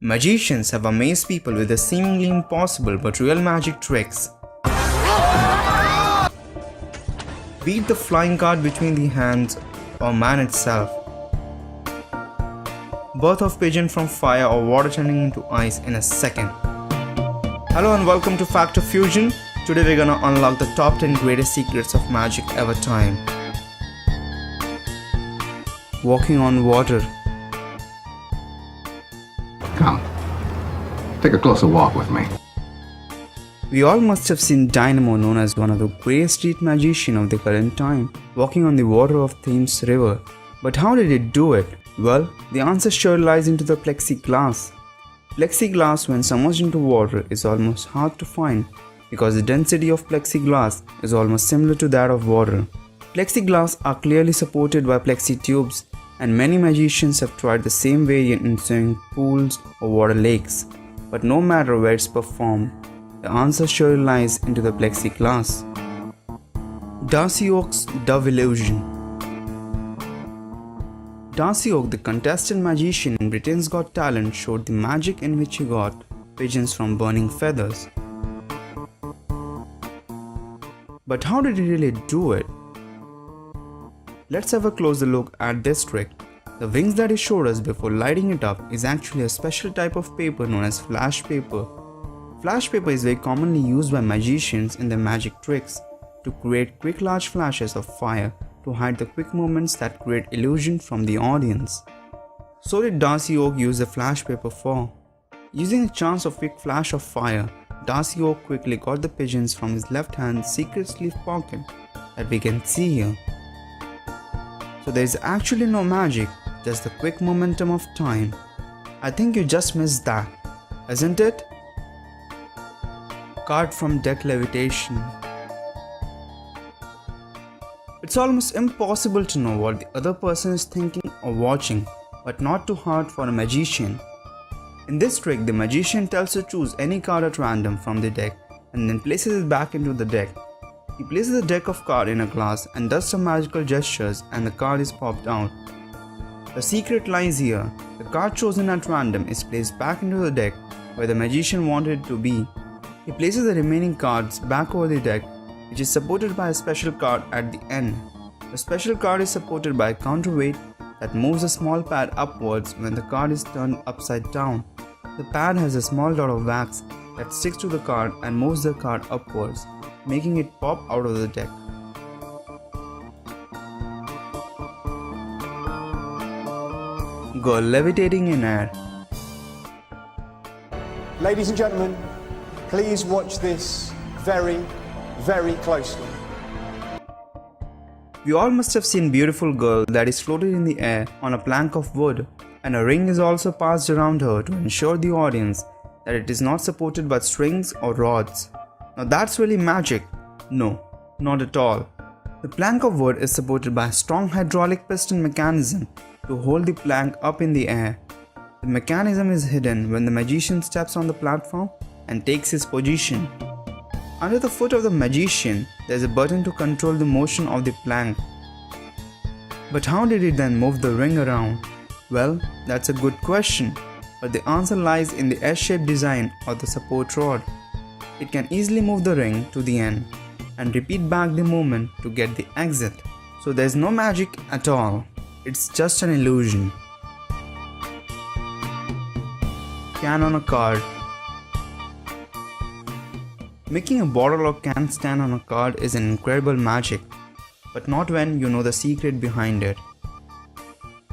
Magicians have amazed people with the seemingly impossible but real magic tricks. Beat the flying card between the hands or man itself. Birth of pigeon from fire or water turning into ice in a second. Hello and welcome to Factor Fusion. Today we're gonna unlock the top 10 greatest secrets of magic ever time. Walking on water. Come, take a closer walk with me. We all must have seen Dynamo, known as one of the greatest street magicians of the current time, walking on the water of Thames River. But how did it do it? Well, the answer sure lies into the plexiglass. Plexiglass, when submerged into water, is almost hard to find because the density of plexiglass is almost similar to that of water. Plexiglass are clearly supported by plexi tubes, and many magicians have tried the same variant in swimming pools or water lakes. But no matter where it's performed, the answer sure lies into the plexiglass. Darcy Oak's Dove Illusion. Darcy Oak, the contestant magician in Britain's Got Talent, showed the magic in which he got pigeons from burning feathers. But how did he really do it? Let's have a closer look at this trick. The wings that he showed us before lighting it up is actually a special type of paper known as flash paper. Flash paper is very commonly used by magicians in their magic tricks to create quick large flashes of fire to hide the quick movements that create illusion from the audience. So did Darcy Oak use the flash paper for? Using a chance of quick flash of fire, Darcy Oak quickly got the pigeons from his left hand's secret sleeve pocket that we can see here. So there is actually no magic, just the quick momentum of time. I think you just missed that, isn't it? Card from deck levitation. It's almost impossible to know what the other person is thinking or watching, but not too hard for a magician. In this trick, the magician tells to choose any card at random from the deck and then places it back into the deck. He places the deck of cards in a glass and does some magical gestures and the card is popped out. The secret lies here. The card chosen at random is placed back into the deck where the magician wanted it to be. He places the remaining cards back over the deck, which is supported by a special card at the end. The special card is supported by a counterweight that moves a small pad upwards when the card is turned upside down. The pad has a small dot of wax that sticks to the card and moves the card upwards, making it pop out of the deck. Girl levitating in air. Ladies and gentlemen, please watch this very closely. We all must have seen a beautiful girl that is floated in the air on a plank of wood, and a ring is also passed around her to ensure the audience that it is not supported by strings or rods. Now that's really magic. No, not at all. The plank of wood is supported by a strong hydraulic piston mechanism to hold the plank up in the air. The mechanism is hidden when the magician steps on the platform and takes his position. Under the foot of the magician, there is a button to control the motion of the plank. But how did he then move the ring around? Well, that's a good question, but the answer lies in the S-shaped design of the support rod. It can easily move the ring to the end and repeat back the movement to get the exit. So there's no magic at all. It's just an illusion. Can on a card. Making a bottle or can stand on a card is an incredible magic, but not when you know the secret behind it.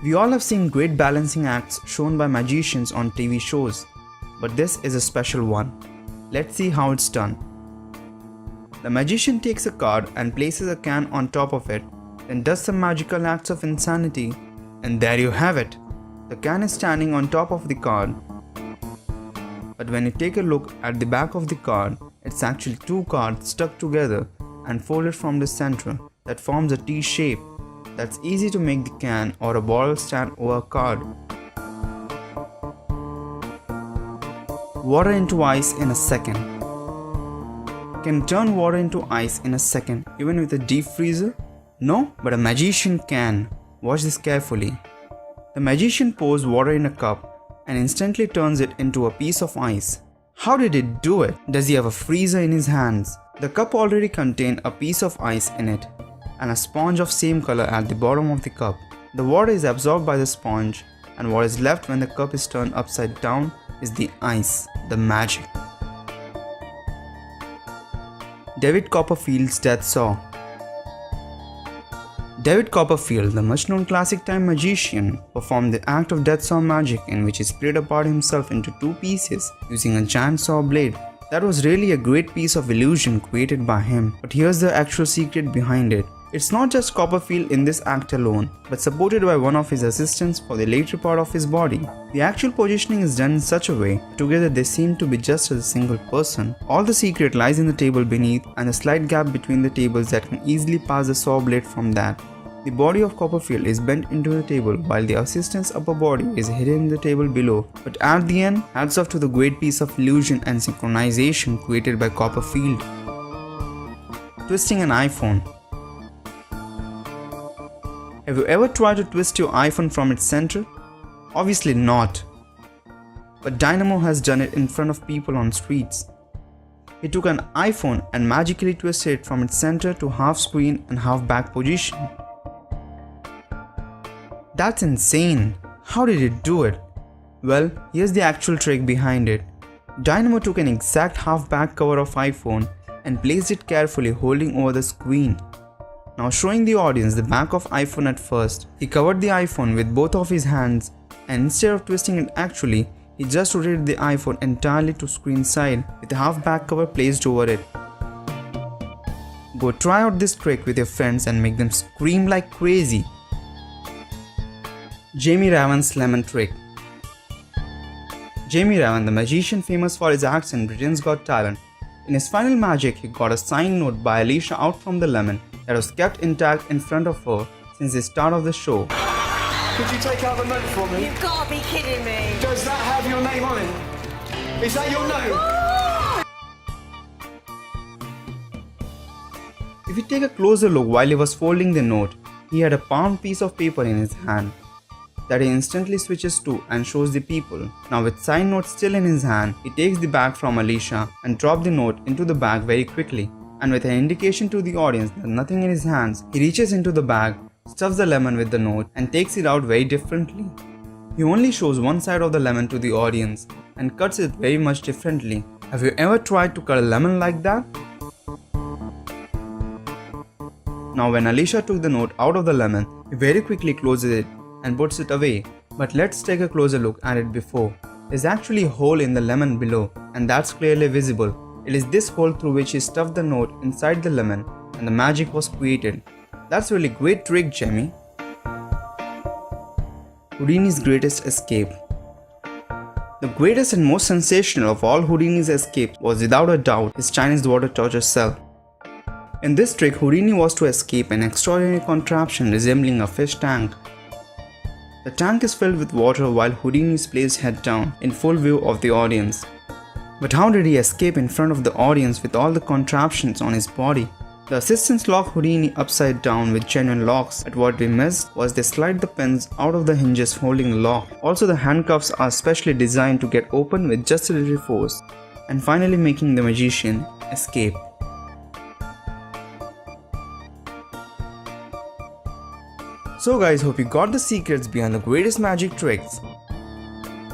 We all have seen great balancing acts shown by magicians on TV shows, but this is a special one. Let's see how it's done. The magician takes a card and places a can on top of it, then does some magical acts of insanity, and there you have it. The can is standing on top of the card. But when you take a look at the back of the card, it's actually two cards stuck together and folded from the center that forms a T shape. That's easy to make the can or a bottle stand over a card. Water into ice in a second. Can turn water into ice in a second even with a deep freezer? No, but a magician can. Watch this carefully. The magician pours water in a cup and instantly turns it into a piece of ice. How did it do it? Does he have a freezer in his hands? The cup already contained a piece of ice in it and a sponge of same color at the bottom of the cup. The water is absorbed by the sponge, and what is left when the cup is turned upside down is the ice, the magic. David Copperfield's Death Saw. David Copperfield, the much-known classic-time magician, performed the act of death saw magic in which he split apart himself into two pieces using a giant saw blade. That was really a great piece of illusion created by him, but here's the actual secret behind it. It's not just Copperfield in this act alone, but supported by one of his assistants for the later part of his body. The actual positioning is done in such a way, together they seem to be just as a single person. All the secret lies in the table beneath and the slight gap between the tables that can easily pass the saw blade from that. The body of Copperfield is bent into the table while the assistant's upper body is hidden in the table below. But at the end, hats off to the great piece of illusion and synchronization created by Copperfield. Twisting an iPhone. Have you ever tried to twist your iPhone from its center? Obviously not. But Dynamo has done it in front of people on streets. He took an iPhone and magically twisted it from its center to half screen and half back position. That's insane. How did it do it? Well, here's the actual trick behind it. Dynamo took an exact half back cover of iPhone and placed it carefully holding over the screen. Now showing the audience the back of iPhone at first, he covered the iPhone with both of his hands and instead of twisting it actually, he just rotated the iPhone entirely to screen side with the half back cover placed over it. Go try out this trick with your friends and make them scream like crazy. Jamie Raven's Lemon Trick. Jamie Raven, the magician famous for his acts in Britain's Got Talent, in his final magic he got a signed note by Alicia out from the lemon that was kept intact in front of her since the start of the show. Could you take out the note for me? You've got to be kidding me. Does that have your name on it? Is that your note? If you take a closer look while he was folding the note, he had a palm piece of paper in his hand that he instantly switches to and shows the people. Now with signed note still in his hand, he takes the bag from Alicia and drops the note into the bag very quickly. And with an indication to the audience that nothing in his hands, he reaches into the bag, stuffs the lemon with the note and takes it out very differently. He only shows one side of the lemon to the audience and cuts it very much differently. Have you ever tried to cut a lemon like that? Now when Alicia took the note out of the lemon, he very quickly closes it and puts it away. But let's take a closer look at it before. There's actually a hole in the lemon below and that's clearly visible. It is this hole through which he stuffed the note inside the lemon and the magic was created. That's really great trick, Jamie. Houdini's Greatest Escape. The greatest and most sensational of all Houdini's escapes was without a doubt his Chinese water torture cell. In this trick, Houdini was to escape an extraordinary contraption resembling a fish tank. The tank is filled with water while Houdini is placed head down in full view of the audience. But how did he escape in front of the audience with all the contraptions on his body? The assistants lock Houdini upside down with genuine locks, but what we missed was they slide the pins out of the hinges holding the lock. Also the handcuffs are specially designed to get open with just a little force, and finally making the magician escape. So guys, hope you got the secrets behind the greatest magic tricks.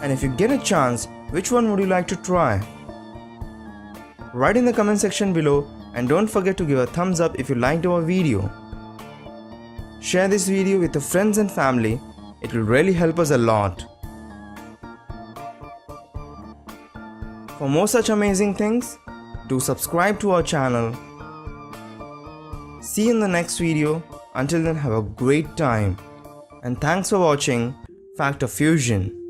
And if you get a chance, which one would you like to try? Write in the comment section below and don't forget to give a thumbs up if you liked our video. Share this video with your friends and family, it will really help us a lot. For more such amazing things, do subscribe to our channel. See you in the next video. Until then, have a great time. And thanks for watching Factor Fusion.